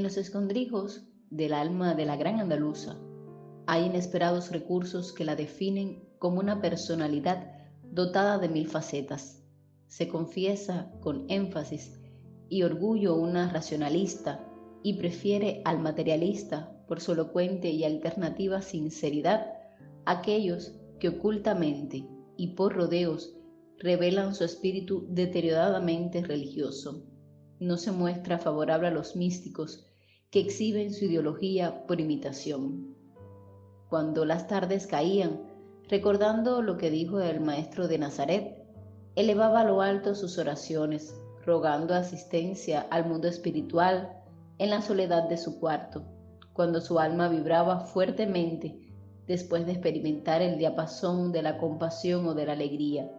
los escondrijos del alma de la gran andaluza hay inesperados recursos que la definen como una personalidad dotada de 1000 facetas. Se confiesa con énfasis y orgullo una racionalista y prefiere al materialista por su elocuente y alternativa sinceridad aquellos que ocultamente y por rodeos revelan su espíritu deterioradamente religioso. No se muestra favorable a los místicos que exhiben su ideología por imitación. Cuando las tardes caían, recordando lo que dijo el maestro de Nazaret, elevaba a lo alto sus oraciones, rogando asistencia al mundo espiritual en la soledad de su cuarto, cuando su alma vibraba fuertemente después de experimentar el diapasón de la compasión o de la alegría.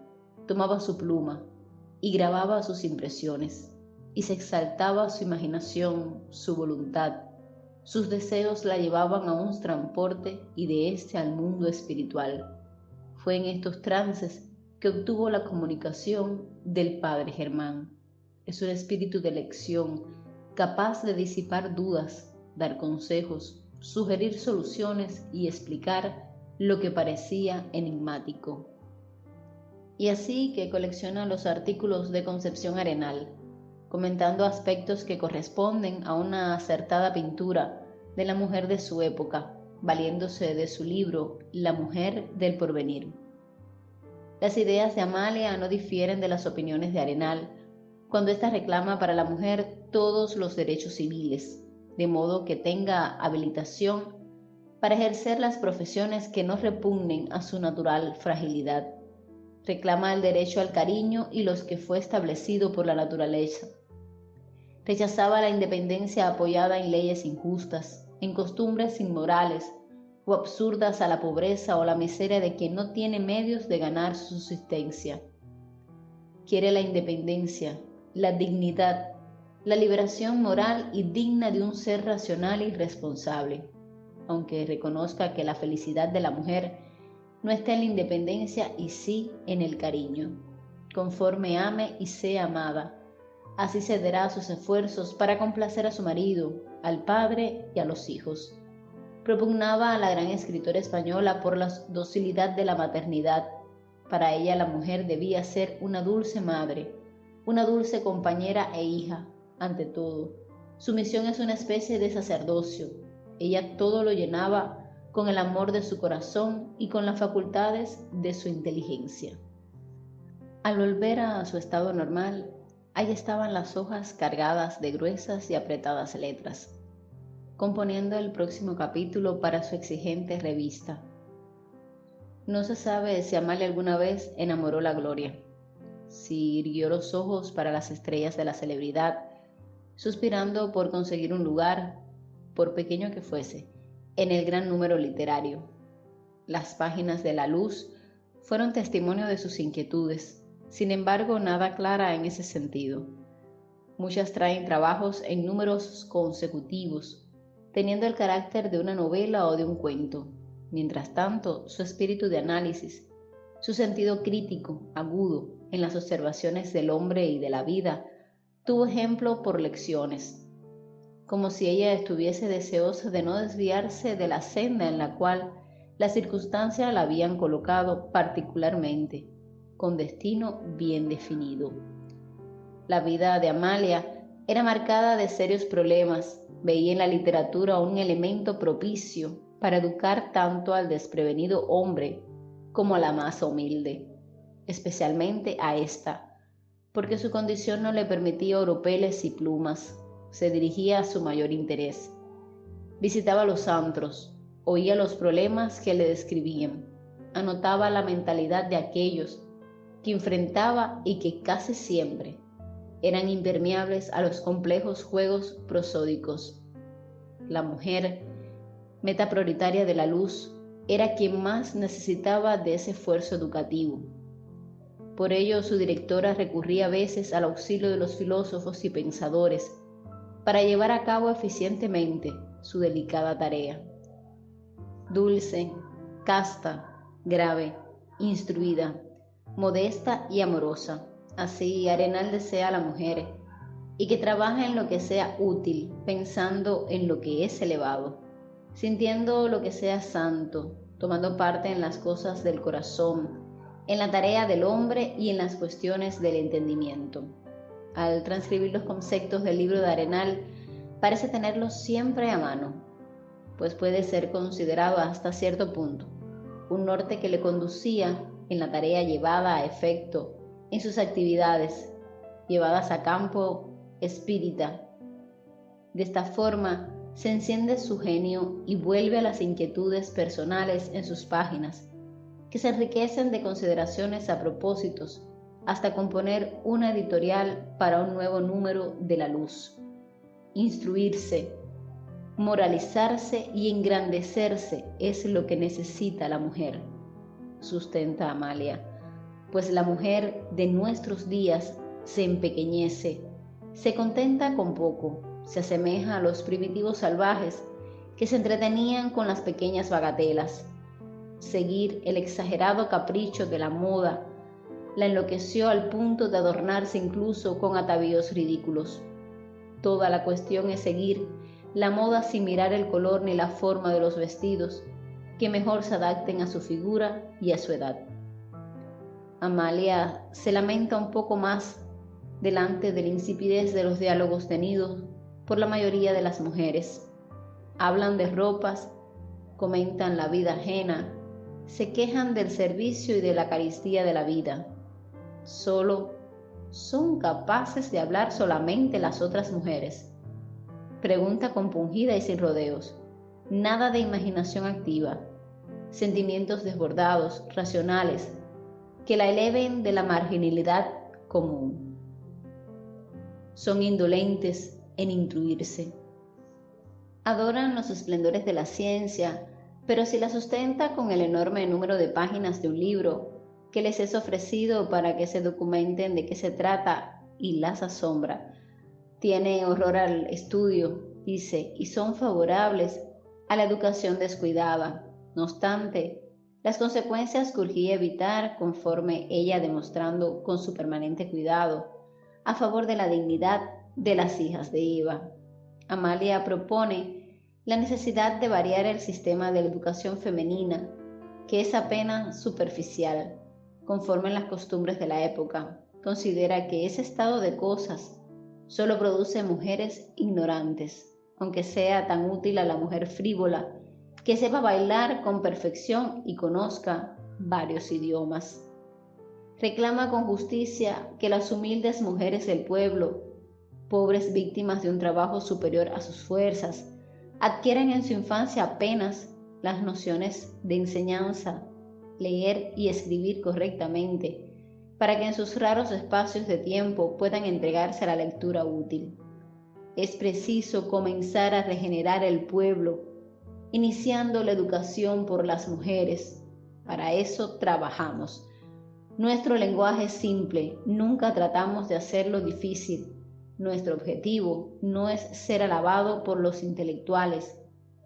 Tomaba su pluma y grababa sus impresiones, y se exaltaba su imaginación, su voluntad. Sus deseos la llevaban a un transporte y de éste al mundo espiritual. Fue en estos trances que obtuvo la comunicación del Padre Germán. Es un espíritu de elección, capaz de disipar dudas, dar consejos, sugerir soluciones y explicar lo que parecía enigmático. Y así que colecciona los artículos de Concepción Arenal, comentando aspectos que corresponden a una acertada pintura de la mujer de su época, valiéndose de su libro La mujer del porvenir. Las ideas de Amalia no difieren de las opiniones de Arenal, cuando ésta reclama para la mujer todos los derechos civiles, de modo que tenga habilitación para ejercer las profesiones que no repugnen a su natural fragilidad. Reclama el derecho al cariño y los que fue establecido por la naturaleza. Rechazaba la independencia apoyada en leyes injustas, en costumbres inmorales o absurdas a la pobreza o la miseria de quien no tiene medios de ganar su subsistencia. Quiere la independencia, la dignidad, la liberación moral y digna de un ser racional y responsable, aunque reconozca que la felicidad de la mujer no está en la independencia y sí en el cariño. Conforme ame y sea amada, así cederá a sus esfuerzos para complacer a su marido, al padre y a los hijos. Propugnaba a la gran escritora española por la docilidad de la maternidad. Para ella la mujer debía ser una dulce madre, una dulce compañera e hija, ante todo. Su misión es una especie de sacerdocio. Ella todo lo llenaba con el amor de su corazón y con las facultades de su inteligencia. Al volver a su estado normal, ahí estaban las hojas cargadas de gruesas y apretadas letras, componiendo el próximo capítulo para su exigente revista. No se sabe si Amalia alguna vez enamoró la gloria, si irguió los ojos para las estrellas de la celebridad, suspirando por conseguir un lugar, por pequeño que fuese, en el gran número literario. Las páginas de La Luz fueron testimonio de sus inquietudes, sin embargo nada clara en ese sentido. Muchas traen trabajos en números consecutivos, teniendo el carácter de una novela o de un cuento. Mientras tanto, su espíritu de análisis, su sentido crítico, agudo, en las observaciones del hombre y de la vida, tuvo ejemplo por lecciones, como si ella estuviese deseosa de no desviarse de la senda en la cual las circunstancias la habían colocado particularmente, con destino bien definido. La vida de Amalia era marcada de serios problemas. Veía en la literatura un elemento propicio para educar tanto al desprevenido hombre como a la masa humilde, especialmente a esta, porque su condición no le permitía oropeles y plumas. Se dirigía a su mayor interés. Visitaba los antros, oía los problemas que le describían, anotaba la mentalidad de aquellos que enfrentaba y que casi siempre eran impermeables a los complejos juegos prosódicos. La mujer, meta prioritaria de La Luz, era quien más necesitaba de ese esfuerzo educativo. Por ello, su directora recurría a veces al auxilio de los filósofos y pensadores para llevar a cabo eficientemente su delicada tarea. Dulce, casta, grave, instruida, modesta y amorosa, así Arenal desea a la mujer, y que trabaja en lo que sea útil, pensando en lo que es elevado, sintiendo lo que sea santo, tomando parte en las cosas del corazón, en la tarea del hombre y en las cuestiones del entendimiento. Al transcribir los conceptos del libro de Arenal, parece tenerlos siempre a mano, pues puede ser considerado hasta cierto punto un norte que le conducía en la tarea llevada a efecto en sus actividades, llevadas a campo espírita. De esta forma, se enciende su genio y vuelve a las inquietudes personales en sus páginas, que se enriquecen de consideraciones a propósitos, hasta componer una editorial para un nuevo número de La Luz. Instruirse, moralizarse y engrandecerse es lo que necesita la mujer, sustenta Amalia, pues la mujer de nuestros días se empequeñece, se contenta con poco, se asemeja a los primitivos salvajes que se entretenían con las pequeñas bagatelas. Seguir el exagerado capricho de la moda la enloqueció al punto de adornarse incluso con atavíos ridículos. Toda la cuestión es seguir la moda sin mirar el color ni la forma de los vestidos, que mejor se adapten a su figura y a su edad. Amalia se lamenta un poco más delante de la insipidez de los diálogos tenidos por la mayoría de las mujeres. Hablan de ropas, comentan la vida ajena, se quejan del servicio y de la carestía de la vida. Solo son capaces de hablar solamente las otras mujeres. Pregunta compungida y sin rodeos. Nada de imaginación activa, sentimientos desbordados, racionales, que la eleven de la marginalidad común. Son indolentes en instruirse. Adoran los esplendores de la ciencia, pero si la sustenta con el enorme número de páginas de un libro que les es ofrecido para que se documenten de qué se trata y las asombra, tiene horror al estudio, dice, y son favorables a la educación descuidada. No obstante, las consecuencias que urgía evitar conforme ella demostrando con su permanente cuidado a favor de la dignidad de las hijas de Eva. Amalia propone la necesidad de variar el sistema de la educación femenina, que es apenas superficial, conforme a las costumbres de la época. Considera que ese estado de cosas solo produce mujeres ignorantes, aunque sea tan útil a la mujer frívola que sepa bailar con perfección y conozca varios idiomas. Reclama con justicia que las humildes mujeres del pueblo, pobres víctimas de un trabajo superior a sus fuerzas, adquieran en su infancia apenas las nociones de enseñanza, leer y escribir correctamente, para que en sus raros espacios de tiempo puedan entregarse a la lectura útil. Es preciso comenzar a regenerar el pueblo, iniciando la educación por las mujeres. Para eso trabajamos. Nuestro lenguaje es simple, nunca tratamos de hacerlo difícil. Nuestro objetivo no es ser alabado por los intelectuales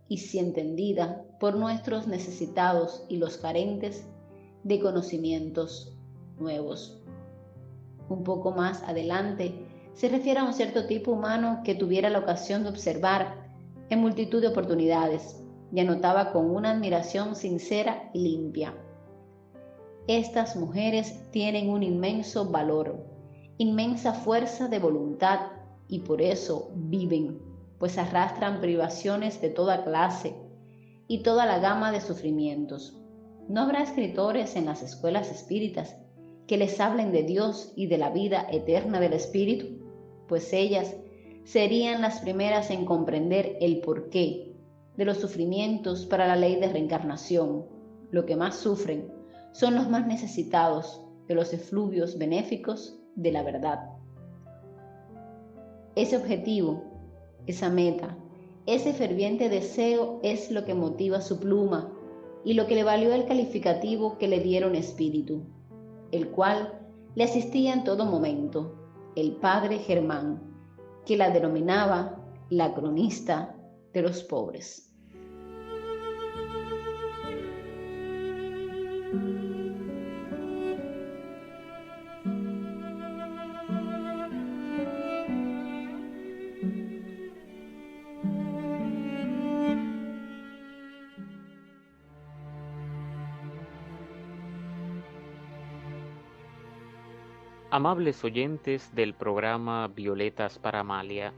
y, si entendida, por nuestros necesitados y los carentes de conocimientos nuevos. Un poco más adelante se refiere a un cierto tipo humano que tuviera la ocasión de observar en multitud de oportunidades y anotaba con una admiración sincera y limpia. Estas mujeres tienen un inmenso valor, inmensa fuerza de voluntad y por eso viven, pues arrastran privaciones de toda clase y toda la gama de sufrimientos. No habrá escritores en las escuelas espíritas que les hablen de Dios y de la vida eterna del espíritu, pues ellas serían las primeras en comprender el porqué de los sufrimientos para la ley de reencarnación. Lo que más sufren son los más necesitados de los efluvios benéficos de la verdad. Ese objetivo, esa meta, ese ferviente deseo es lo que motiva su pluma y lo que le valió el calificativo que le dieron espíritu, el cual le asistía en todo momento, el padre Germán, que la denominaba la cronista de los pobres. Amables oyentes del programa Violetas para Amalia,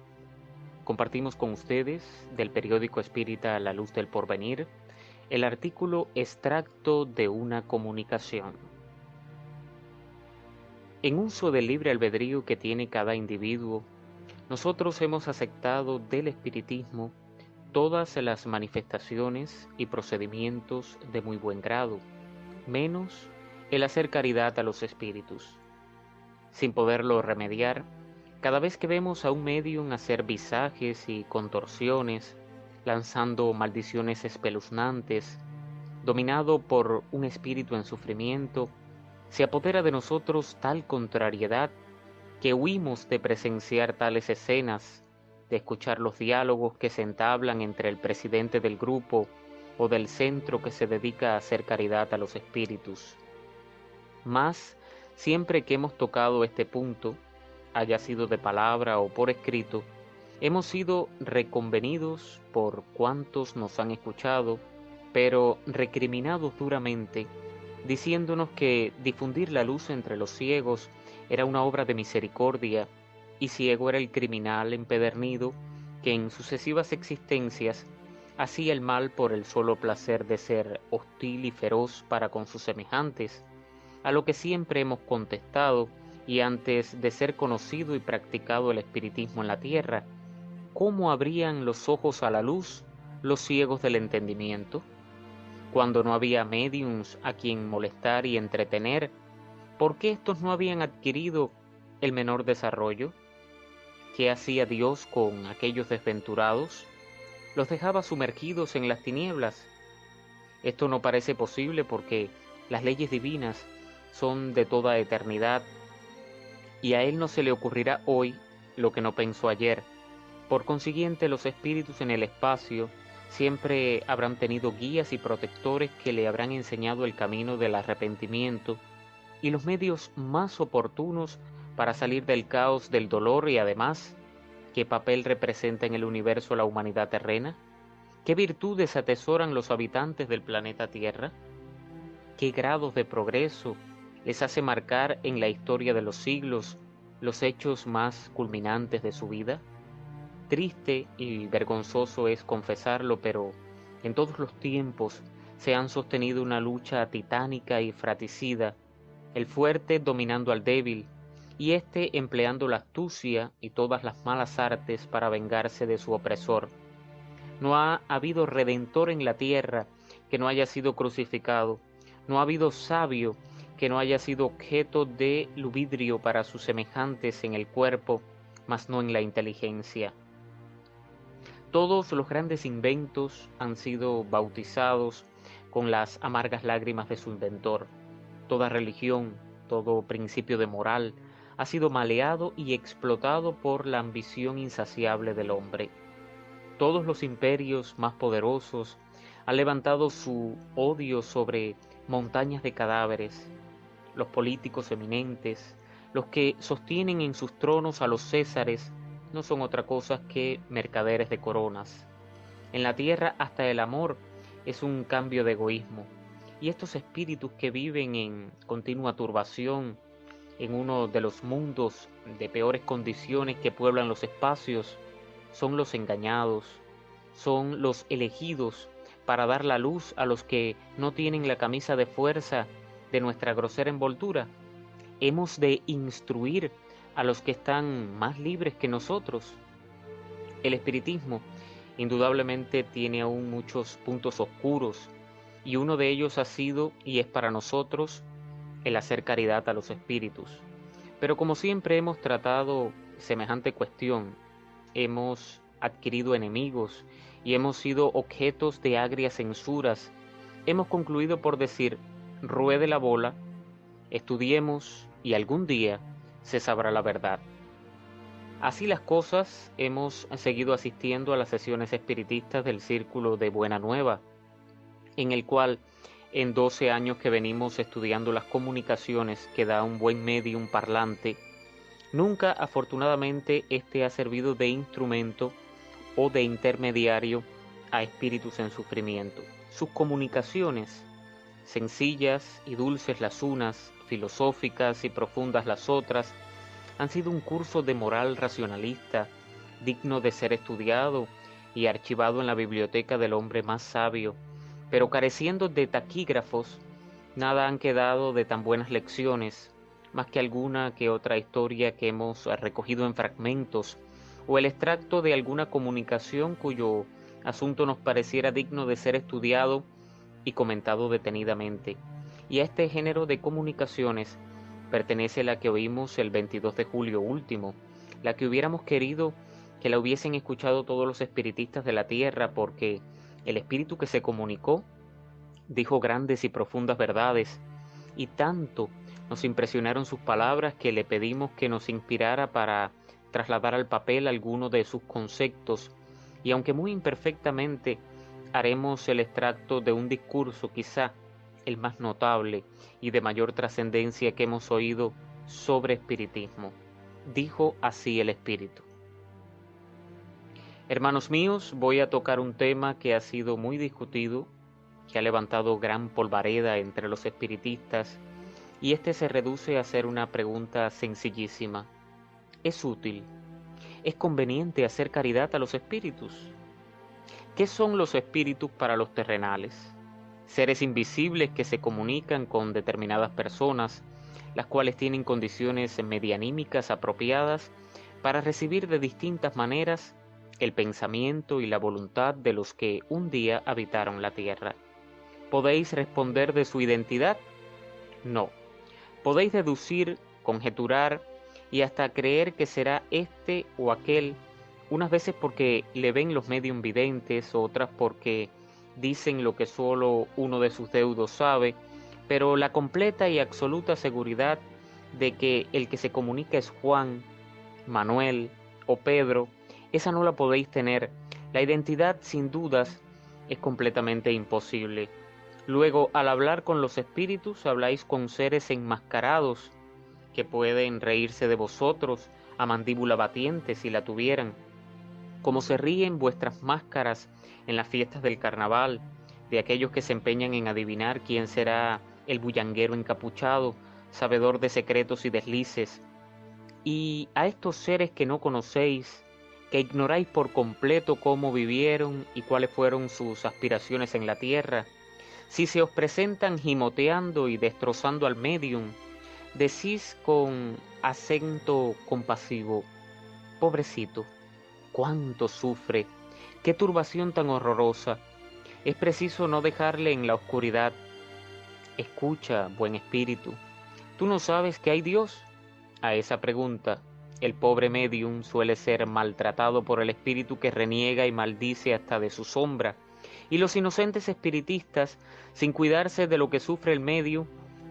compartimos con ustedes del periódico espírita La Luz del Porvenir el artículo Extracto de una comunicación. En uso del libre albedrío que tiene cada individuo, nosotros hemos aceptado del espiritismo todas las manifestaciones y procedimientos de muy buen grado, menos el hacer caridad a los espíritus. Sin poderlo remediar, cada vez que vemos a un médium hacer visajes y contorsiones, lanzando maldiciones espeluznantes, dominado por un espíritu en sufrimiento, se apodera de nosotros tal contrariedad que huimos de presenciar tales escenas, de escuchar los diálogos que se entablan entre el presidente del grupo o del centro que se dedica a hacer caridad a los espíritus. Mas, siempre que hemos tocado este punto, haya sido de palabra o por escrito, hemos sido reconvenidos por cuantos nos han escuchado, pero recriminados duramente, diciéndonos que difundir la luz entre los ciegos era una obra de misericordia, y ciego era el criminal empedernido que en sucesivas existencias hacía el mal por el solo placer de ser hostil y feroz para con sus semejantes, a lo que siempre hemos contestado, y antes de ser conocido y practicado el espiritismo en la tierra, ¿cómo abrían los ojos a la luz los ciegos del entendimiento? Cuando no había médiums a quien molestar y entretener, ¿por qué estos no habían adquirido el menor desarrollo? ¿Qué hacía Dios con aquellos desventurados? ¿Los dejaba sumergidos en las tinieblas? Esto no parece posible porque las leyes divinas son de toda eternidad, y a Él no se le ocurrirá hoy lo que no pensó ayer. Por consiguiente, los espíritus en el espacio siempre habrán tenido guías y protectores que le habrán enseñado el camino del arrepentimiento y los medios más oportunos para salir del caos del dolor. Y además, ¿qué papel representa en el universo la humanidad terrena? ¿Qué virtudes atesoran los habitantes del planeta Tierra? ¿Qué grados de progreso les hace marcar en la historia de los siglos los hechos más culminantes de su vida? Triste y vergonzoso es confesarlo, pero en todos los tiempos se han sostenido una lucha titánica y fratricida, el fuerte dominando al débil, y éste empleando la astucia y todas las malas artes para vengarse de su opresor. No ha habido redentor en la tierra que no haya sido crucificado, no ha habido sabio que no haya sido objeto de ludibrio para sus semejantes en el cuerpo, mas no en la inteligencia. Todos los grandes inventos han sido bautizados con las amargas lágrimas de su inventor. Toda religión, todo principio de moral, ha sido maleado y explotado por la ambición insaciable del hombre. Todos los imperios más poderosos han levantado su odio sobre montañas de cadáveres. Los políticos eminentes, los que sostienen en sus tronos a los césares, no son otra cosa que mercaderes de coronas. En la tierra hasta el amor es un cambio de egoísmo, y estos espíritus que viven en continua turbación, en uno de los mundos de peores condiciones que pueblan los espacios, son los engañados, son los elegidos para dar la luz a los que no tienen la camisa de fuerza de nuestra grosera envoltura. Hemos de instruir a los que están más libres que nosotros. El espiritismo indudablemente tiene aún muchos puntos oscuros, y uno de ellos ha sido y es para nosotros el hacer caridad a los espíritus. Pero como siempre hemos tratado semejante cuestión, hemos adquirido enemigos y hemos sido objetos de agrias censuras, hemos concluido por decir: ruede la bola, estudiemos y algún día se sabrá la verdad. Así las cosas, hemos seguido asistiendo a las sesiones espiritistas del Círculo de Buena Nueva, en el cual en 12 años que venimos estudiando las comunicaciones que da un buen medium parlante, nunca afortunadamente este ha servido de instrumento o de intermediario a espíritus en sufrimiento. Sus comunicaciones sencillas y dulces las unas, filosóficas y profundas las otras, han sido un curso de moral racionalista, digno de ser estudiado y archivado en la biblioteca del hombre más sabio, pero careciendo de taquígrafos, nada han quedado de tan buenas lecciones, más que alguna que otra historia que hemos recogido en fragmentos, o el extracto de alguna comunicación cuyo asunto nos pareciera digno de ser estudiado y comentado detenidamente. Y a este género de comunicaciones pertenece la que oímos el 22 de julio último, la que hubiéramos querido que la hubiesen escuchado todos los espiritistas de la tierra, porque el espíritu que se comunicó dijo grandes y profundas verdades, y tanto nos impresionaron sus palabras que le pedimos que nos inspirara para trasladar al papel alguno de sus conceptos, y aunque muy imperfectamente, haremos el extracto de un discurso, quizá el más notable y de mayor trascendencia que hemos oído sobre espiritismo. Dijo así el espíritu: hermanos míos, voy a tocar un tema que ha sido muy discutido, que ha levantado gran polvareda entre los espiritistas, y este se reduce a hacer una pregunta sencillísima. ¿Es útil? ¿Es conveniente hacer caridad a los espíritus? ¿Qué son los espíritus para los terrenales? Seres invisibles que se comunican con determinadas personas, las cuales tienen condiciones medianímicas apropiadas para recibir de distintas maneras el pensamiento y la voluntad de los que un día habitaron la tierra. ¿Podéis responder de su identidad? No. Podéis deducir, conjeturar y hasta creer que será este o aquel, unas veces porque le ven los medium videntes, otras porque dicen lo que solo uno de sus deudos sabe, pero la completa y absoluta seguridad de que el que se comunica es Juan, Manuel o Pedro, esa no la podéis tener. La identidad, sin dudas, es completamente imposible. Luego, al hablar con los espíritus, habláis con seres enmascarados que pueden reírse de vosotros a mandíbula batiente si la tuvieran, como se ríen vuestras máscaras en las fiestas del carnaval, de aquellos que se empeñan en adivinar quién será el bullanguero encapuchado, sabedor de secretos y deslices. Y a estos seres que no conocéis, que ignoráis por completo cómo vivieron y cuáles fueron sus aspiraciones en la tierra, si se os presentan gimoteando y destrozando al medium, decís con acento compasivo: pobrecito, cuánto sufre, qué turbación tan horrorosa. Es preciso no dejarle en la oscuridad. Escucha, buen espíritu, ¿tú no sabes que hay Dios? A esa pregunta, el pobre medium suele ser maltratado por el espíritu que reniega y maldice hasta de su sombra, y los inocentes espiritistas, sin cuidarse de lo que sufre el medium,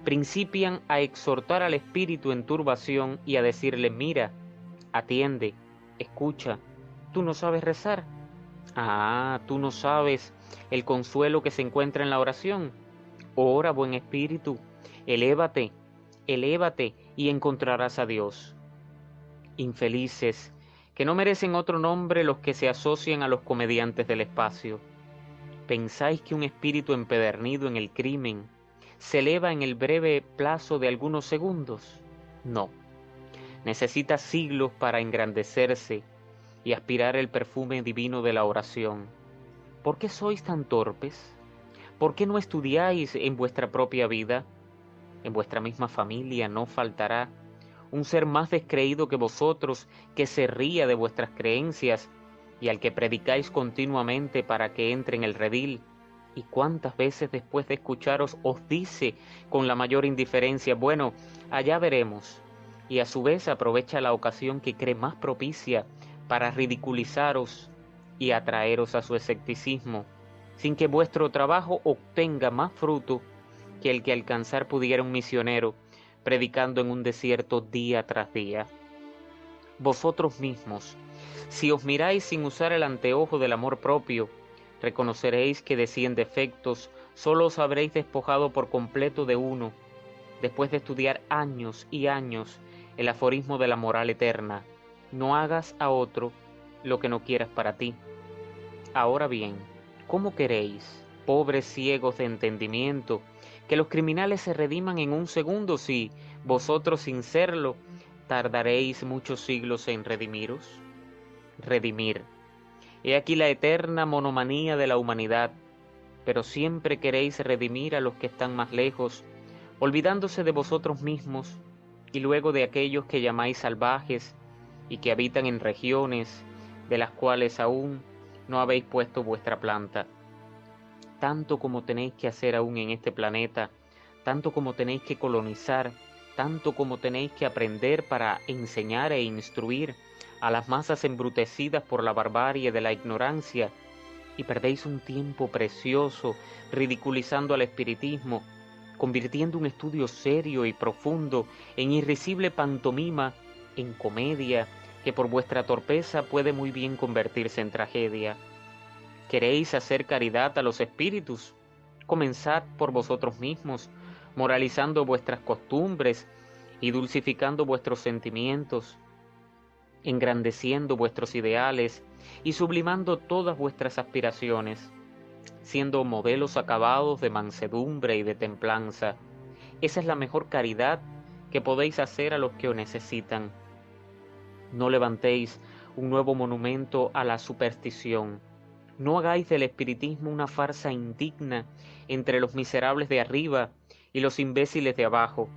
principian a exhortar al espíritu en turbación y a decirle: mira, atiende, escucha, ¿tú no sabes rezar? Ah, ¿tú no sabes el consuelo que se encuentra en la oración? Ora, buen espíritu, elévate, elévate y encontrarás a Dios. Infelices, que no merecen otro nombre los que se asocian a los comediantes del espacio. ¿Pensáis que un espíritu empedernido en el crimen se eleva en el breve plazo de algunos segundos? No. Necesita siglos para engrandecerse y aspirar el perfume divino de la oración. ¿Por qué sois tan torpes? ¿Por qué no estudiáis en vuestra propia vida? En vuestra misma familia no faltará un ser más descreído que vosotros, que se ría de vuestras creencias y al que predicáis continuamente para que entre en el redil. ¿Y cuántas veces después de escucharos os dice con la mayor indiferencia: bueno, allá veremos? Y a su vez aprovecha la ocasión que cree más propicia para ridiculizaros y atraeros a su escepticismo, sin que vuestro trabajo obtenga más fruto que el que alcanzar pudiera un misionero predicando en un desierto día tras día. Vosotros mismos, si os miráis sin usar el anteojo del amor propio, reconoceréis que de 100 defectos solo os habréis despojado por completo de uno, después de estudiar años y años el aforismo de la moral eterna: no hagas a otro lo que no quieras para ti. Ahora bien, ¿cómo queréis, pobres ciegos de entendimiento, que los criminales se rediman en un segundo si vosotros sin serlo tardaréis muchos siglos en redimiros? Redimir. He aquí la eterna monomanía de la humanidad, pero siempre queréis redimir a los que están más lejos, olvidándose de vosotros mismos y luego de aquellos que llamáis salvajes y que habitan en regiones de las cuales aún no habéis puesto vuestra planta. Tanto como tenéis que hacer aún en este planeta, tanto como tenéis que colonizar, tanto como tenéis que aprender para enseñar e instruir a las masas embrutecidas por la barbarie de la ignorancia, y perdéis un tiempo precioso ridiculizando al espiritismo, convirtiendo un estudio serio y profundo en irrisible pantomima, en comedia, que por vuestra torpeza puede muy bien convertirse en tragedia. ¿Queréis hacer caridad a los espíritus? Comenzad por vosotros mismos, moralizando vuestras costumbres y dulcificando vuestros sentimientos, engrandeciendo vuestros ideales y sublimando todas vuestras aspiraciones, siendo modelos acabados de mansedumbre y de templanza. Esa es la mejor caridad que podéis hacer a los que os necesitan. No levantéis un nuevo monumento a la superstición. No hagáis del espiritismo una farsa indigna entre los miserables de arriba y los imbéciles de abajo.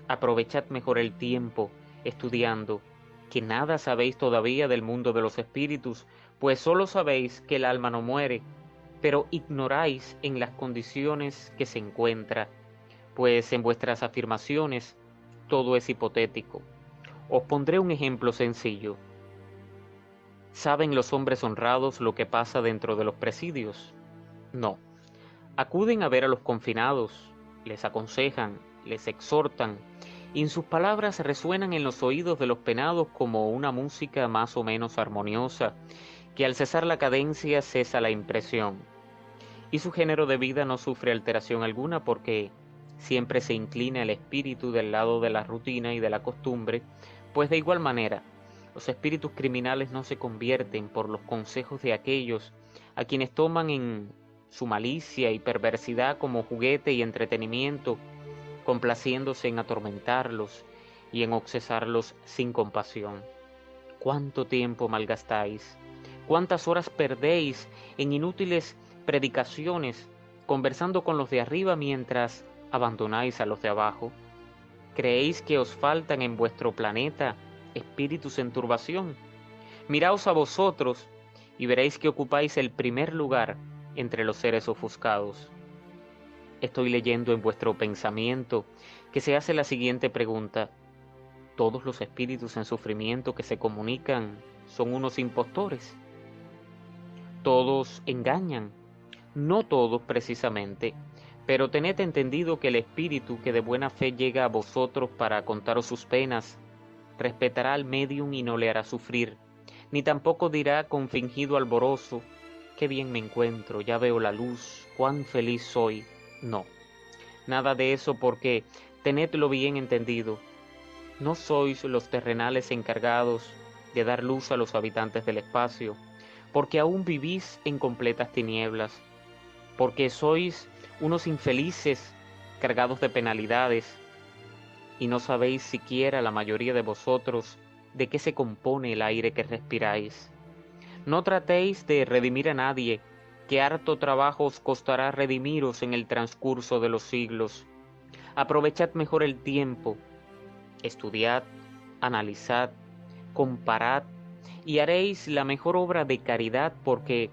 Aprovechad mejor el tiempo estudiando, que nada sabéis todavía del mundo de los espíritus, pues solo sabéis que el alma no muere, pero ignoráis en las condiciones que se encuentra, pues en vuestras afirmaciones todo es hipotético. Os pondré un ejemplo sencillo. ¿Saben los hombres honrados lo que pasa dentro de los presidios? No. Acuden a ver a los confinados, les aconsejan, les exhortan, y sus palabras resuenan en los oídos de los penados como una música más o menos armoniosa, que al cesar la cadencia cesa la impresión. Y su género de vida no sufre alteración alguna porque siempre se inclina el espíritu del lado de la rutina y de la costumbre, pues de igual manera, los espíritus criminales no se convierten por los consejos de aquellos a quienes toman en su malicia y perversidad como juguete y entretenimiento, complaciéndose en atormentarlos y en obsesarlos sin compasión. ¿Cuánto tiempo malgastáis? ¿Cuántas horas perdéis en inútiles predicaciones, conversando con los de arriba mientras abandonáis a los de abajo? ¿Creéis que os faltan en vuestro planeta espíritus en turbación? Miraos a vosotros y veréis que ocupáis el primer lugar entre los seres ofuscados. Estoy leyendo en vuestro pensamiento que se hace la siguiente pregunta: ¿todos los espíritus en sufrimiento que se comunican son unos impostores? ¿Todos engañan? No todos precisamente, pero tened entendido que el espíritu que de buena fe llega a vosotros para contaros sus penas, respetará al médium y no le hará sufrir, ni tampoco dirá con fingido alborozo: qué bien me encuentro, ya veo la luz, cuán feliz soy. No, nada de eso, porque tenedlo bien entendido, no sois los terrenales encargados de dar luz a los habitantes del espacio, porque aún vivís en completas tinieblas, porque sois unos infelices cargados de penalidades, y no sabéis siquiera la mayoría de vosotros de qué se compone el aire que respiráis. No tratéis de redimir a nadie, que harto trabajo os costará redimiros en el transcurso de los siglos. Aprovechad mejor el tiempo, estudiad, analizad, comparad, y haréis la mejor obra de caridad, porque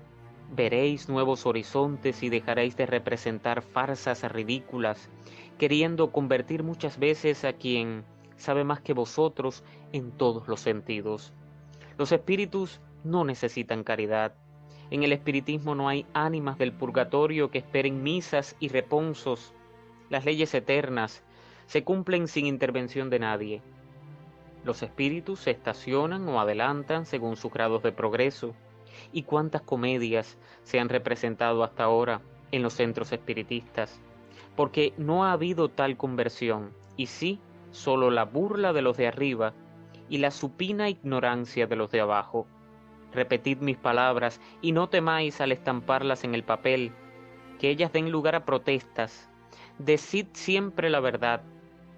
veréis nuevos horizontes y dejaréis de representar farsas ridículas, queriendo convertir muchas veces a quien sabe más que vosotros en todos los sentidos. Los espíritus no necesitan caridad. En el espiritismo no hay ánimas del purgatorio que esperen misas y reponsos. Las leyes eternas se cumplen sin intervención de nadie. Los espíritus se estacionan o adelantan según sus grados de progreso. ¿Y cuántas comedias se han representado hasta ahora en los centros espiritistas? Porque no ha habido tal conversión, y sí, solo la burla de los de arriba y la supina ignorancia de los de abajo. Repetid mis palabras y no temáis al estamparlas en el papel, que ellas den lugar a protestas. Decid siempre la verdad,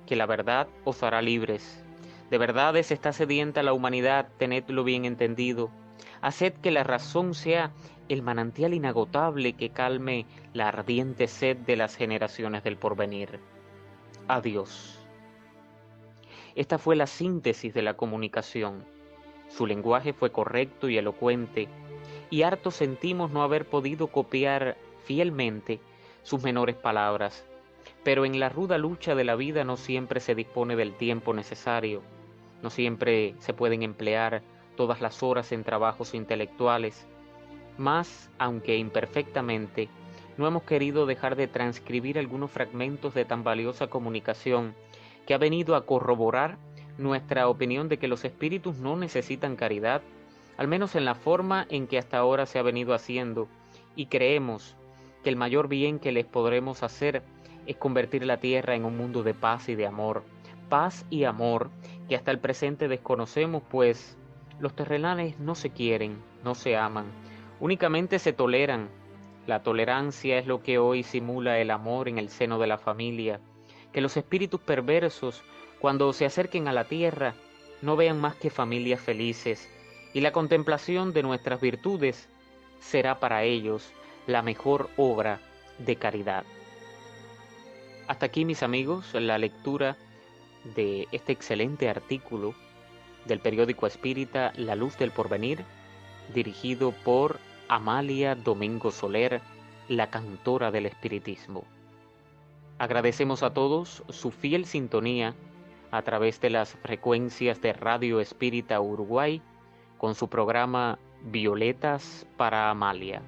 que la verdad os hará libres. De verdades está sedienta la humanidad, tenedlo bien entendido. Haced que la razón sea el manantial inagotable que calme la ardiente sed de las generaciones del porvenir. Adiós. Esta fue la síntesis de la comunicación. Su lenguaje fue correcto y elocuente, y harto sentimos no haber podido copiar fielmente sus menores palabras. Pero en la ruda lucha de la vida no siempre se dispone del tiempo necesario, no siempre se pueden emplear todas las horas en trabajos intelectuales, mas, aunque imperfectamente, no hemos querido dejar de transcribir algunos fragmentos de tan valiosa comunicación que ha venido a corroborar nuestra opinión de que los espíritus no necesitan caridad, al menos en la forma en que hasta ahora se ha venido haciendo, y creemos que el mayor bien que les podremos hacer es convertir la tierra en un mundo de paz y de amor. Paz y amor que hasta el presente desconocemos, pues los terrenales no se quieren, no se aman, únicamente se toleran. La tolerancia es lo que hoy simula el amor en el seno de la familia. Que los espíritus perversos, cuando se acerquen a la tierra, no vean más que familias felices, y la contemplación de nuestras virtudes será para ellos la mejor obra de caridad. Hasta aquí, mis amigos, la lectura de este excelente artículo del periódico espírita La Luz del Porvenir, dirigido por Amalia Domingo Soler, la cantora del espiritismo. Agradecemos a todos su fiel sintonía a través de las frecuencias de Radio Espírita Uruguay con su programa Violetas para Amalia.